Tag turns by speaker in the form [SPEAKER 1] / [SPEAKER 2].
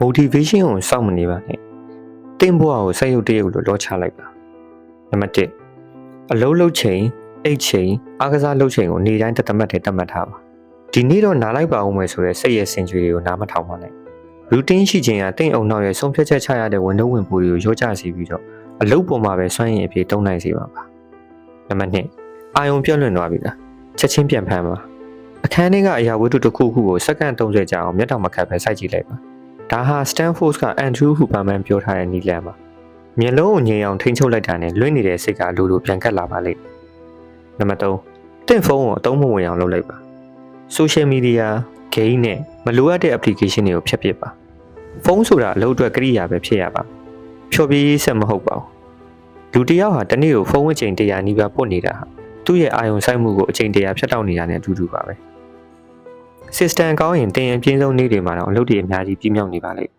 [SPEAKER 1] motivation ကိုစောင့်မနေပါနဲ့တင်ဘွားကိုစိတ်ရုပ်တရုပ်လို့လောချလိုက်ပါနံပါတ်1အလုံးလုံးချိန်အိတ်ချိန်အားကစားလုပ်ချိန်ကိုနေ့တိုင်းတသက်တတ်မှတ်ထားပါဒီနေ့တော့နားလိုက်ပါဦးမယ်ဆိုတဲ့စိတ်ရဲ့စင်ကြွေတွေကိုနားမထောင်ပါနဲ့ routine ရှိခြင်းကတင့်အောင်နောက်ရဲ့ဆုံးဖြတ်ချက်ချရတဲ့ဝန်တော့ဝင်ပူတွေကိုရောကြစီပြီးတော့အလုပ်ပေါ်မှာပဲစွန့်ရင်အပြေတုံးနိုင်စေပါပါနံပါတ်2အာယုံပြတ်လွင့်သွားပြီလားချက်ချင်းပြန်ဖမ်းပါအခန်းထဲကအရာဝတ္ထုတစ်ခုခုကိုစက္ကန့်30ကြာအောင်မျက်တောင်မခတ်ပဲစိုက်ကြည့်လိုက်ပါဒါဟာ Stanford က Andrew Huberman ပြောထားတဲ့နည်းလမ်းပါမျက်လုံးကိုငြိမ်အောင်ထိန်းချုပ်လိုက်တာနဲ့လွင့်နေတဲ့စိတ်ကအလိုလိုပြန်ကတ်လာပါလိမ့်နံပါတ်3တင့်ဖုန်းကိုအသုံးမဝင်အောင်လုပ်လိုက်ပါ social media game နဲ့မလိုအပ်တဲ့ application တွေကိုဖျက်ပစ်ပါဖုန်းဆိုတာအလုပ်အတွက်ကိရိယာပဲဖြစ်ရပါဖြော်ပြရေးဆက်မဟုတ်ပါဘူးလူတစ်ယောက်ဟာတစ်နေ့ကိုဖုန်းအချိန်100နီးပါးပုတ်နေတာဟာသူ့ရဲ့အာရုံစိုက်မှုကိုအချိန်100ဖြတ်တောက်နေတာနဲ့အတူတူပါပဲ system ကောင်းရင်တင်ရင်ပြင်းဆုံးနေ့တွေမှာတော့အလုပ်တွေအများကြီးပြည့်မြောက်နေပါလိမ့်